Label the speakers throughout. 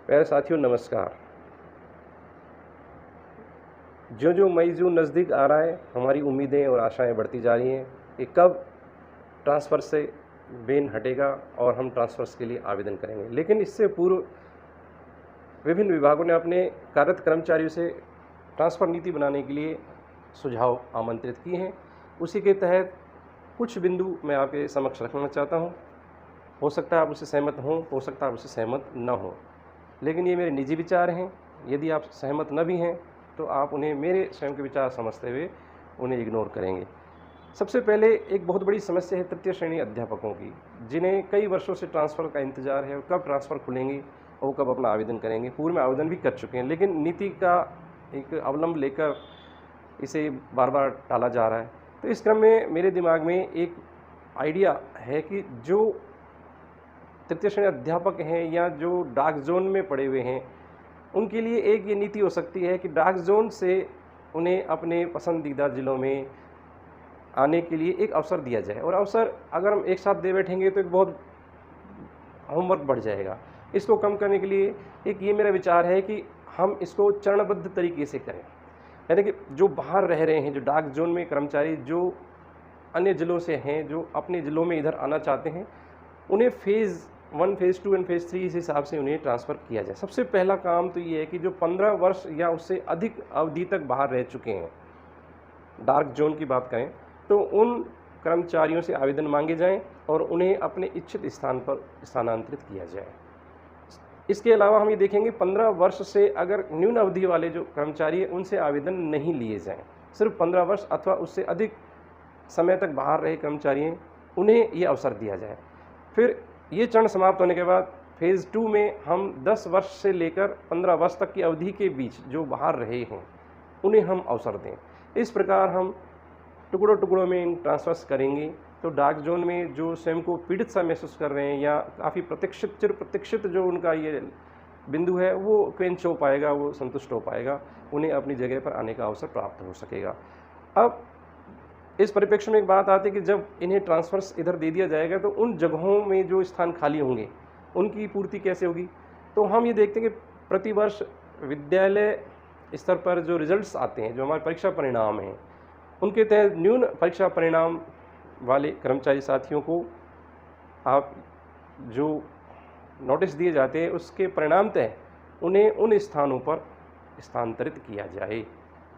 Speaker 1: प्यारे साथियों नमस्कार। जो जो मई जून नज़दीक आ रहा है, हमारी उम्मीदें और आशाएं बढ़ती जा रही हैं कि कब ट्रांसफ़र से बैन हटेगा और हम ट्रांसफ़र्स के लिए आवेदन करेंगे। लेकिन इससे पूर्व विभिन्न विभागों ने अपने कार्यरत कर्मचारियों से ट्रांसफ़र नीति बनाने के लिए सुझाव आमंत्रित किए हैं। उसी के तहत कुछ बिंदु मैं आपके समक्ष रखना चाहता हूँ। हो सकता है आप उससे सहमत हों, हो सकता है आप उससे सहमत न हों, लेकिन ये मेरे निजी विचार हैं। यदि आप सहमत न भी हैं तो आप उन्हें मेरे स्वयं के विचार समझते हुए उन्हें इग्नोर करेंगे। सबसे पहले एक बहुत बड़ी समस्या है तृतीय श्रेणी अध्यापकों की, जिन्हें कई वर्षों से ट्रांसफ़र का इंतज़ार है और कब ट्रांसफ़र खुलेंगी और वो कब अपना आवेदन करेंगे। पूर्व में आवेदन भी कर चुके हैं, लेकिन नीति का एक अवलंब लेकर इसे बार बार टाला जा रहा है। तो इस क्रम में मेरे दिमाग में एक आइडिया है कि जो तृतीय श्रेणी अध्यापक हैं या जो डार्क जोन में पड़े हुए हैं, उनके लिए एक ये नीति हो सकती है कि डार्क जोन से उन्हें अपने पसंदीदा ज़िलों में आने के लिए एक अवसर दिया जाए। और अवसर अगर हम एक साथ दे बैठेंगे तो एक बहुत होमवर्क बढ़ जाएगा। इसको कम करने के लिए एक ये मेरा विचार है कि हम इसको चरणबद्ध तरीके से करें। यानी कि जो बाहर रह रहे हैं, जो डार्क जोन में कर्मचारी जो अन्य ज़िलों से हैं, जो अपने ज़िलों में इधर आना चाहते हैं, उन्हें फ़ेज़ 1, फ़ेज़ 2 एंड फ़ेज़ 3 इस हिसाब से उन्हें ट्रांसफ़र किया जाए। सबसे पहला काम तो ये है कि जो 15 वर्ष या उससे अधिक अवधि तक बाहर रह चुके हैं, डार्क जोन की बात करें, तो उन कर्मचारियों से आवेदन मांगे जाएं और उन्हें अपने इच्छित स्थान पर स्थानांतरित किया जाए। इसके अलावा हम ये देखेंगे 15 वर्ष से अगर न्यून अवधि वाले जो कर्मचारी हैं, उनसे आवेदन नहीं लिए जाएँ। सिर्फ 15 वर्ष अथवा उससे अधिक समय तक बाहर रहे कर्मचारी हैं, उन्हें ये अवसर दिया जाए। फिर ये चरण समाप्त होने के बाद फ़ेज़ 2 में हम 10 वर्ष से लेकर 15 वर्ष तक की अवधि के बीच जो बाहर रहे हैं, उन्हें हम अवसर दें। इस प्रकार हम टुकड़ों-टुकड़ों में इन ट्रांसफ़र्स करेंगे तो डार्क जोन में जो स्वयं को पीड़ित सा महसूस कर रहे हैं या काफ़ी चिर प्रतीक्षित जो उनका ये बिंदु है, वो क्वेंच हो पाएगा, वो संतुष्ट हो पाएगा, उन्हें अपनी जगह पर आने का अवसर प्राप्त हो सकेगा। अब इस परिप्रेक्ष्य में एक बात आती है कि जब इन्हें ट्रांसफ़र्स इधर दे दिया जाएगा तो उन जगहों में जो स्थान खाली होंगे, उनकी पूर्ति कैसे होगी? तो हम ये देखते हैं कि प्रतिवर्ष विद्यालय स्तर पर जो रिज़ल्ट्स आते हैं, जो हमारे परीक्षा परिणाम हैं, उनके तहत न्यून परीक्षा परिणाम वाले कर्मचारी साथियों को आप जो नोटिस दिए जाते हैं, उसके परिणाम तय उन्हें उन स्थानों पर स्थानांतरित किया जाए,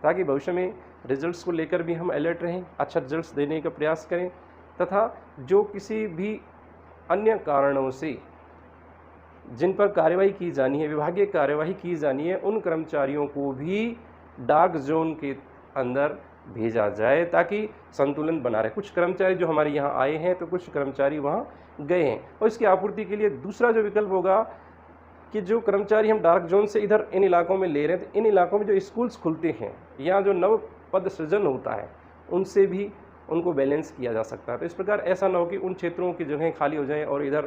Speaker 1: ताकि भविष्य में रिजल्ट्स को लेकर भी हम अलर्ट रहें, अच्छा रिजल्ट्स देने का प्रयास करें, तथा जो किसी भी अन्य कारणों से जिन पर कार्यवाही की जानी है, विभागीय कार्यवाही की जानी है, उन कर्मचारियों को भी डार्क जोन के अंदर भेजा जाए ताकि संतुलन बना रहे। कुछ कर्मचारी जो हमारे यहाँ आए हैं तो कुछ कर्मचारी वहाँ गए हैं, और इसकी आपूर्ति के लिए दूसरा जो विकल्प होगा कि जो कर्मचारी हम डार्क जोन से इधर इन इलाकों में ले रहे हैं, तो इन इलाकों में जो स्कूल्स खुलते हैं या जो नव पद सृजन होता है, उनसे भी उनको बैलेंस किया जा सकता है। तो इस प्रकार ऐसा ना हो कि उन क्षेत्रों की जगहें खाली हो जाएं और इधर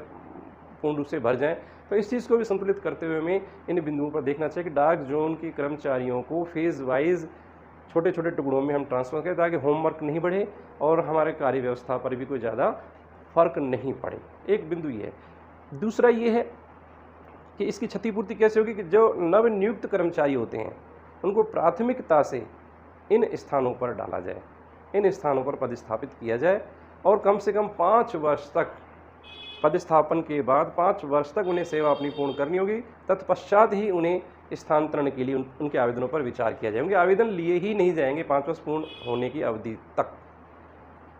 Speaker 1: पूर्ण रूप से भर जाएं। तो इस चीज़ को भी संतुलित करते हुए हमें इन बिंदुओं पर देखना चाहिए कि डार्क जोन के कर्मचारियों को फेज़ वाइज छोटे छोटे टुकड़ों में हम ट्रांसफ़र करें ताकि होमवर्क नहीं बढ़े और हमारे कार्य व्यवस्था पर भी कोई ज़्यादा फर्क नहीं पड़े। एक बिंदु ये है। दूसरा ये है कि इसकी क्षतिपूर्ति कैसे होगी कि जो नवनियुक्त कर्मचारी होते हैं, उनको प्राथमिकता से इन स्थानों पर डाला जाए, इन स्थानों पर पदस्थापित किया जाए, और कम से कम 5 वर्ष तक पदस्थापन के बाद 5 वर्ष तक उन्हें सेवा अपनी पूर्ण करनी होगी। तत्पश्चात ही उन्हें स्थानांतरण के लिए उनके आवेदनों पर विचार किया जाए। उनके आवेदन लिए ही नहीं जाएंगे 5 वर्ष पूर्ण होने की अवधि तक,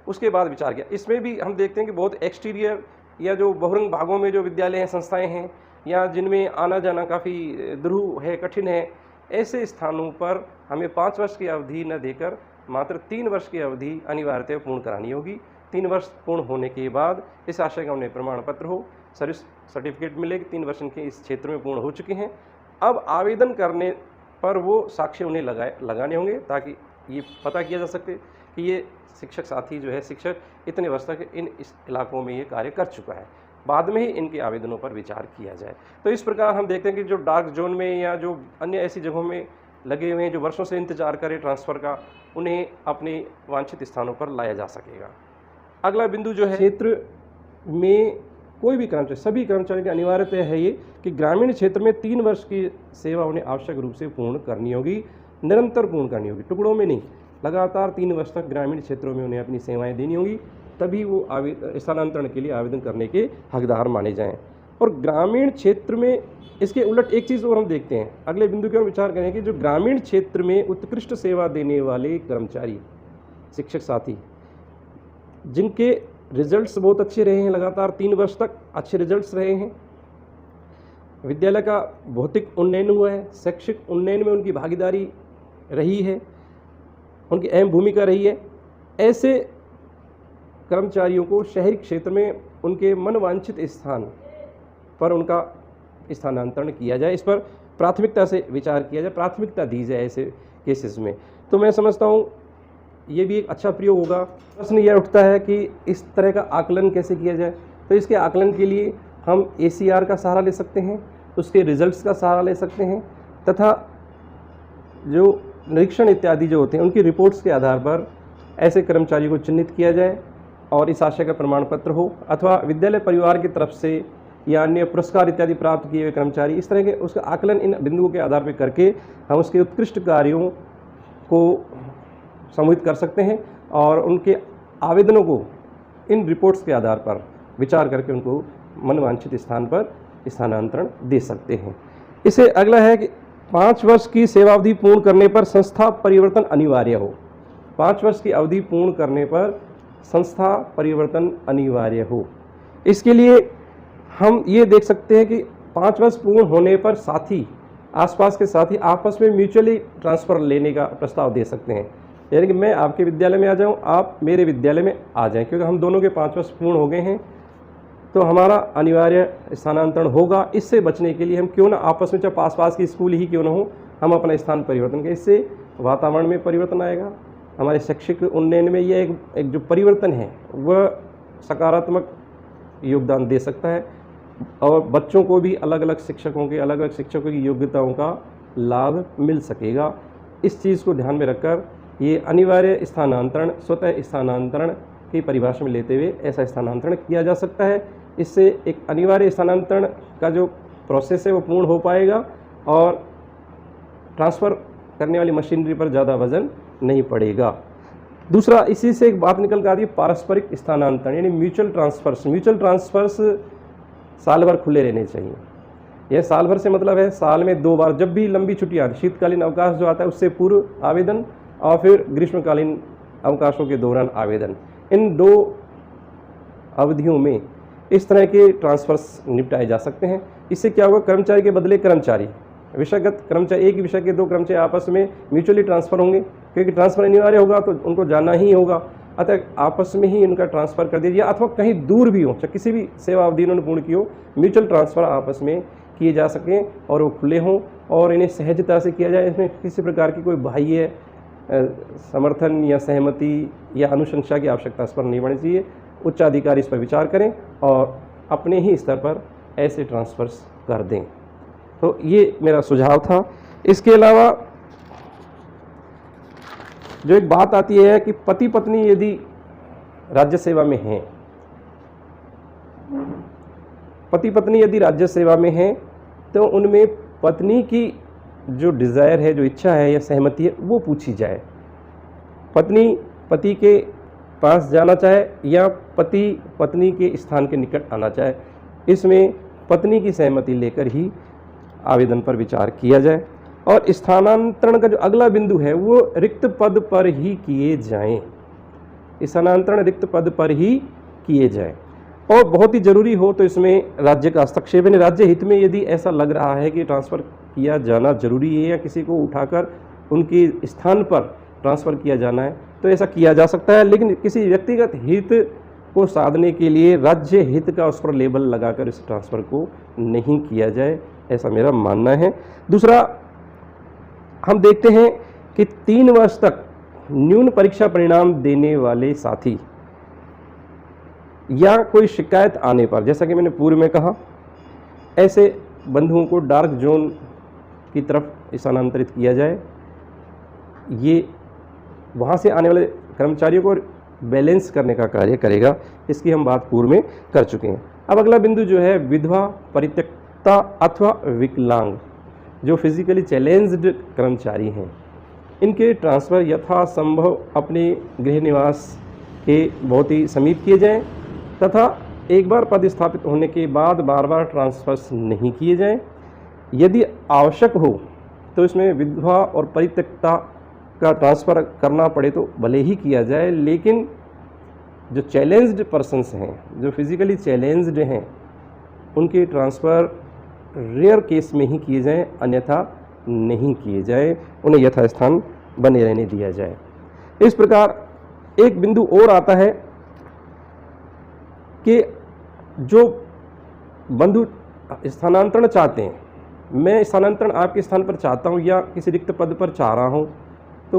Speaker 1: उसके बाद विचार किया। इसमें भी हम देखते हैं कि बहुत एक्सटीरियर या जो बहुरंग भागों में जो विद्यालय हैं, संस्थाएं हैं, या जिनमें आना जाना काफ़ी दुरूह है, कठिन है, ऐसे स्थानों पर हमें 5 वर्ष की अवधि न देकर मात्र 3 वर्ष की अवधि अनिवार्यतः पूर्ण करानी होगी। 3 वर्ष पूर्ण होने के बाद इस आशय का उन्हें प्रमाण पत्र हो, सर्विस सर्टिफिकेट मिले कि 3 वर्ष इनके इस क्षेत्र में पूर्ण हो चुके हैं। अब आवेदन करने पर वो साक्ष्य उन्हें लगाने होंगे ताकि ये पता किया जा सके कि ये शिक्षक साथी जो है, शिक्षक इतने वर्ष तक इस इलाकों में ये कार्य कर चुका है। बाद में ही इनके आवेदनों पर विचार किया जाए। तो इस प्रकार हम देखते हैं कि जो डार्क जोन में या जो अन्य ऐसी जगहों में लगे हुए हैं, जो वर्षों से इंतजार करें ट्रांसफ़र का, उन्हें अपने वांछित स्थानों पर लाया जा सकेगा। अगला बिंदु जो है, क्षेत्र में कोई भी कर्मचारी, सभी कर्मचारियों की अनिवार्यता है ये कि ग्रामीण क्षेत्र में 3 वर्ष की सेवा उन्हें आवश्यक रूप से पूर्ण करनी होगी, निरंतर पूर्ण करनी होगी, टुकड़ों में नहीं। लगातार 3 वर्ष तक ग्रामीण क्षेत्रों में उन्हें अपनी सेवाएं देनी होगी, तभी वो स्थानांतरण के लिए आवेदन करने के हकदार माने जाएं। और ग्रामीण क्षेत्र में इसके उलट एक चीज़ और हम देखते हैं, अगले बिंदु की ओर विचार करें कि जो ग्रामीण क्षेत्र में उत्कृष्ट सेवा देने वाले कर्मचारी, शिक्षक साथी, जिनके रिजल्ट्स बहुत अच्छे रहे हैं, लगातार 3 वर्ष तक अच्छे रिजल्ट्स रहे हैं, विद्यालय का भौतिक उन्नयन हुआ है, शैक्षिक उन्नयन में उनकी भागीदारी रही है, उनकी अहम भूमिका रही है, ऐसे कर्मचारियों को शहरी क्षेत्र में उनके मनवांछित स्थान पर उनका स्थानांतरण किया जाए। इस पर प्राथमिकता से विचार किया जाए, प्राथमिकता दी जाए ऐसे केसेस में। तो मैं समझता हूँ ये भी एक अच्छा प्रयोग होगा। प्रश्न यह उठता है कि इस तरह का आकलन कैसे किया जाए। तो इसके आकलन के लिए हम ACR का सहारा ले सकते हैं, उसके रिजल्ट्स का सहारा ले सकते हैं, तथा जो निरीक्षण इत्यादि जो होते हैं उनकी रिपोर्ट्स के आधार पर ऐसे कर्मचारियों को चिन्हित किया जाए और इस आशय का प्रमाण पत्र हो, अथवा विद्यालय परिवार की तरफ से या अन्य पुरस्कार इत्यादि प्राप्त किए हुए कर्मचारी, इस तरह के उसका आकलन इन बिंदुओं के आधार पर करके हम उसके उत्कृष्ट कार्यों को समूहित कर सकते हैं और उनके आवेदनों को इन रिपोर्ट्स के आधार पर विचार करके उनको मनवांछित स्थान पर स्थानांतरण दे सकते हैं। इसे अगला है कि 5 वर्ष की सेवावधि पूर्ण करने पर संस्था परिवर्तन अनिवार्य हो। 5 वर्ष की अवधि पूर्ण करने पर संस्था परिवर्तन अनिवार्य हो। इसके लिए हम ये देख सकते हैं कि 5 वर्ष पूर्ण होने पर साथी, आसपास के साथी आपस में म्यूचुअली ट्रांसफ़र लेने का प्रस्ताव दे सकते हैं। यानी कि मैं आपके विद्यालय में आ जाऊं, आप मेरे विद्यालय में आ जाएं, क्योंकि हम दोनों के 5 वर्ष पूर्ण हो गए हैं, तो हमारा अनिवार्य स्थानांतरण होगा। इससे बचने के लिए हम क्यों ना आपस में, चाहे आस-पास की स्कूल ही क्यों ना हो, हम अपना स्थान परिवर्तन करें। इससे वातावरण में परिवर्तन आएगा, हमारे शैक्षिक उन्नयन में यह एक जो परिवर्तन है वह सकारात्मक योगदान दे सकता है और बच्चों को भी अलग अलग शिक्षकों की योग्यताओं का लाभ मिल सकेगा। इस चीज़ को ध्यान में रखकर ये अनिवार्य स्थानांतरण स्वतः स्थानांतरण की परिभाषा में लेते हुए ऐसा स्थानांतरण किया जा सकता है। इससे एक अनिवार्य स्थानांतरण का जो प्रोसेस है वो पूर्ण हो पाएगा और ट्रांसफ़र करने वाली मशीनरी पर ज़्यादा वजन नहीं पड़ेगा। दूसरा, इसी से एक बात निकल कर आती है पारस्परिक स्थानांतरण, यानी म्यूचुअल ट्रांसफ़र्स। म्यूचुअल ट्रांसफ़र्स साल भर खुले रहने चाहिए। यह साल भर से मतलब है साल में 2 बार, जब भी लंबी छुट्टियाँ, शीतकालीन अवकाश जो आता है उससे पूर्व आवेदन और फिर ग्रीष्मकालीन अवकाशों के दौरान आवेदन। इन 2 अवधियों में इस तरह के ट्रांसफ़र्स निपटाए जा सकते हैं। इससे क्या होगा, कर्मचारी के बदले कर्मचारी, विषयगत कर्मचारी, एक ही विषय के 2 कर्मचारी आपस में म्यूचुअली ट्रांसफ़र होंगे, क्योंकि ट्रांसफ़र अनिवार्य होगा तो उनको जाना ही होगा। अतः आपस में ही इनका ट्रांसफ़र कर दीजिए, अथवा कहीं दूर भी हो, चाहे किसी भी सेवा अवधि इन्होंने पूर्ण की हो, म्यूचुअल ट्रांसफ़र आपस में किए जा सकें और वो खुले हों और इन्हें सहजता से किया जाए। इसमें किसी प्रकार की कोई बाह्य समर्थन या सहमति या अनुशंसा की आवश्यकता इस पर नहीं पड़नी चाहिए। उच्च अधिकारी इस पर विचार करें और अपने ही स्तर पर ऐसे ट्रांसफ़र्स कर दें। तो ये मेरा सुझाव था। इसके अलावा जो एक बात आती है कि पति पत्नी यदि राज्य सेवा में हैं, पति पत्नी यदि राज्य सेवा में हैं तो उनमें पत्नी की जो डिज़ायर है, जो इच्छा है या सहमति है, वो पूछी जाए। पत्नी पति के पास जाना चाहे या पति पत्नी के स्थान के निकट आना चाहे, इसमें पत्नी की सहमति लेकर ही आवेदन पर विचार किया जाए। और स्थानांतरण का जो अगला बिंदु है वो रिक्त पद पर ही किए जाएं। स्थानांतरण रिक्त पद पर ही किए जाएं। और बहुत ही ज़रूरी हो तो इसमें राज्य का हस्तक्षेप है। राज्य हित में यदि ऐसा लग रहा है कि ट्रांसफ़र किया जाना जरूरी है या किसी को उठाकर उनके स्थान पर ट्रांसफ़र किया जाना है तो ऐसा किया जा सकता है, लेकिन किसी व्यक्तिगत हित को साधने के लिए राज्य हित का उस पर लेबल लगाकर इस ट्रांसफ़र को नहीं किया जाए, ऐसा मेरा मानना है। दूसरा, हम देखते हैं कि 3 वर्ष तक न्यून परीक्षा परिणाम देने वाले साथी या कोई शिकायत आने पर, जैसा कि मैंने पूर्व में कहा, ऐसे बंधुओं को डार्क जोन की तरफ स्थानांतरित किया जाए। ये वहाँ से आने वाले कर्मचारियों को बैलेंस करने का कार्य करेगा। इसकी हम बात पूर्व में कर चुके हैं। अब अगला बिंदु जो है विधवा, परित्यक्ता अथवा विकलांग, जो फिजिकली चैलेंज्ड कर्मचारी हैं, इनके ट्रांसफ़र यथासंभव अपने गृह निवास के बहुत ही समीप किए जाएं तथा एक बार पद स्थापित होने के बाद बार बार ट्रांसफ़र्स नहीं किए जाएं। यदि आवश्यक हो तो इसमें विधवा और परित्यक्ता का ट्रांसफ़र करना पड़े तो भले ही किया जाए, लेकिन जो चैलेंज्ड पर्सन्स हैं, जो फिज़िकली चैलेंज्ड हैं, उनके ट्रांसफ़र रेयर केस में ही किए जाएं, अन्यथा नहीं किए जाए, उन्हें यथास्थान बने रहने दिया जाए। इस प्रकार एक बिंदु और आता है कि जो बंधु स्थानांतरण चाहते हैं, मैं स्थानांतरण आपके स्थान पर चाहता हूं या किसी रिक्त पद पर चाह रहा हूं, तो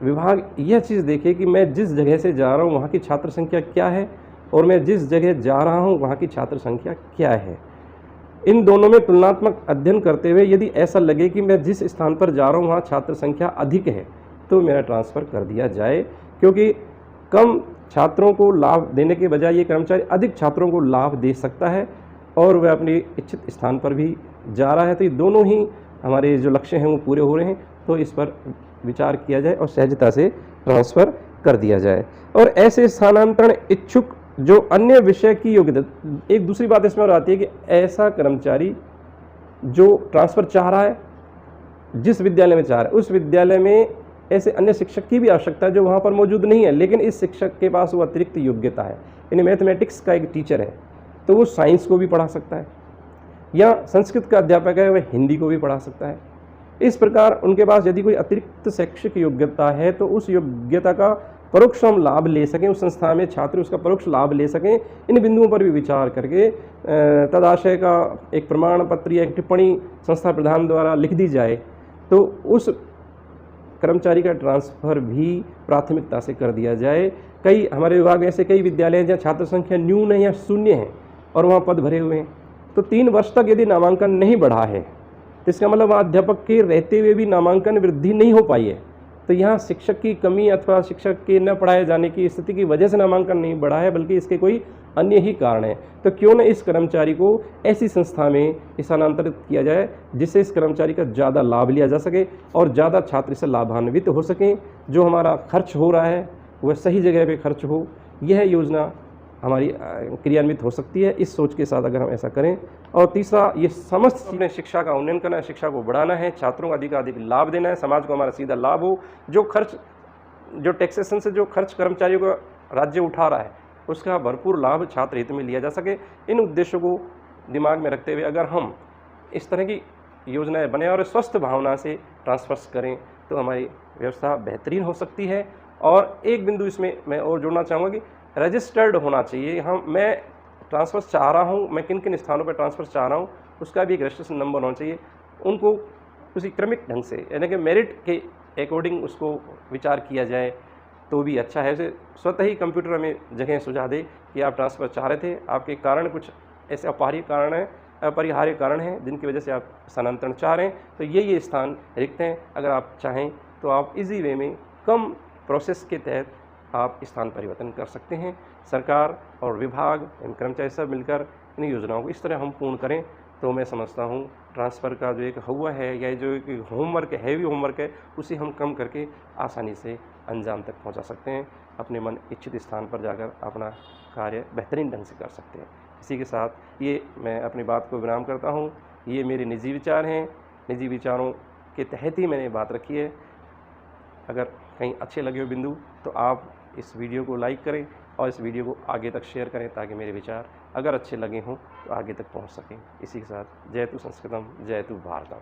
Speaker 1: विभाग यह चीज़ देखे कि मैं जिस जगह से जा रहा हूं वहां की छात्र संख्या क्या है और मैं जिस जगह जा रहा हूं वहां की छात्र संख्या क्या है। इन दोनों में तुलनात्मक अध्ययन करते हुए यदि ऐसा लगे कि मैं जिस स्थान पर जा रहा हूं वहां छात्र संख्या अधिक है तो मेरा ट्रांसफ़र कर दिया जाए, क्योंकि कम छात्रों को लाभ देने के बजाय ये कर्मचारी अधिक छात्रों को लाभ दे सकता है और वह अपनी इच्छित स्थान पर भी जा रहा है। तो ये दोनों ही हमारे जो लक्ष्य हैं वो पूरे हो रहे हैं, तो इस पर विचार किया जाए और सहजता से ट्रांसफ़र कर दिया जाए। और ऐसे स्थानांतरण इच्छुक जो अन्य विषय की योग्यता, एक दूसरी बात इसमें और आती है कि ऐसा कर्मचारी जो ट्रांसफ़र चाह रहा है, जिस विद्यालय में चाह रहा है उस विद्यालय में ऐसे अन्य शिक्षक की भी आवश्यकता है जो वहाँ पर मौजूद नहीं है, लेकिन इस शिक्षक के पास वो अतिरिक्त योग्यता है। यानी मैथमेटिक्स का एक टीचर है तो वो साइंस को भी पढ़ा सकता है, या संस्कृत का अध्यापक है वह हिंदी को भी पढ़ा सकता है। इस प्रकार उनके पास यदि कोई अतिरिक्त शैक्षिक योग्यता है तो उस योग्यता का परोक्ष हम लाभ ले सकें, उस संस्था में छात्र उसका परोक्ष लाभ ले सकें। इन बिंदुओं पर भी विचार करके तदाशय का एक प्रमाण पत्र या एक टिप्पणी संस्था प्रधान द्वारा लिख दी जाए तो उस कर्मचारी का ट्रांसफ़र भी प्राथमिकता से कर दिया जाए। कई हमारे विभाग में ऐसे कई विद्यालय हैं जहाँ छात्र संख्या न्यून है या शून्य है और वहाँ पद भरे हुए हैं, तो 3 वर्ष तक यदि नामांकन नहीं बढ़ा है तो इसका मतलब वहाँ अध्यापक के रहते हुए भी नामांकन वृद्धि नहीं हो पाई है, तो यहाँ शिक्षक की कमी अथवा शिक्षक के न पढ़ाए जाने की स्थिति की वजह से नामांकन नहीं बढ़ा है, बल्कि इसके कोई अन्य ही कारण है। तो क्यों न इस कर्मचारी को ऐसी संस्था में स्थानांतरित किया जाए जिससे इस कर्मचारी का ज़्यादा लाभ लिया जा सके और ज़्यादा छात्र इससे लाभान्वित हो सकें, जो हमारा खर्च हो रहा है वह सही जगह पे खर्च हो। यह योजना हमारी क्रियान्वित हो सकती है इस सोच के साथ अगर हम ऐसा करें। और तीसरा, ये समस्त अपने शिक्षा का उन्नयन करना है, शिक्षा को बढ़ाना है, छात्रों को अधिकाधिक लाभ देना है, समाज को हमारा सीधा लाभ हो। जो टैक्सेशन से जो खर्च कर्मचारियों का राज्य उठा रहा है उसका भरपूर लाभ छात्र हित में लिया जा सके। इन उद्देश्यों को दिमाग में रखते हुए अगर हम इस तरह की योजनाएं बने और स्वस्थ भावना से ट्रांसफर्स करें तो हमारी व्यवस्था बेहतरीन हो सकती है। और एक बिंदु इसमें मैं और जोड़ना चाहूँगा कि रजिस्टर्ड होना चाहिए। मैं ट्रांसफर्स चाह रहा हूँ, मैं किन किन स्थानों पर ट्रांसफर्स चाह रहा हूँ उसका भी एक रजिस्ट्रेशन नंबर होना चाहिए। उनको उसी क्रमिक ढंग से यानी कि मेरिट के अकॉर्डिंग उसको विचार किया जाए तो भी अच्छा है। उसे स्वतः ही कंप्यूटर हमें जगह सुझा दे कि आप ट्रांसफ़र चाह रहे थे, आपके कारण कुछ ऐसे अपरिहार्य कारण हैं जिनकी वजह से आप स्थानांतरण चाह रहे हैं, तो ये स्थान रिक्त हैं। अगर आप चाहें तो आप इजी वे में कम प्रोसेस के तहत आप स्थान परिवर्तन कर सकते हैं। सरकार और विभाग, इन कर्मचारी सब मिलकर इन योजनाओं को इस तरह हम पूर्ण करें तो मैं समझता हूँ ट्रांसफ़र का जो एक हुआ है या जो एक होमवर्क है, हैवी होमवर्क है, उसे हम कम करके आसानी से अंजाम तक पहुँचा सकते हैं। अपने मन इच्छित स्थान पर जाकर अपना कार्य बेहतरीन ढंग से कर सकते हैं। इसी के साथ ये मैं अपनी बात को विराम करता हूँ। ये मेरे निजी विचार हैं, निजी विचारों के तहत ही मैंने बात रखी है। अगर कहीं अच्छे लगे हो बिंदु तो आप इस वीडियो को लाइक करें और इस वीडियो को आगे तक शेयर करें ताकि मेरे विचार अगर अच्छे लगे हों तो आगे तक पहुंच सकें। इसी के साथ जयतु संस्कृतम, जयतु भारतम।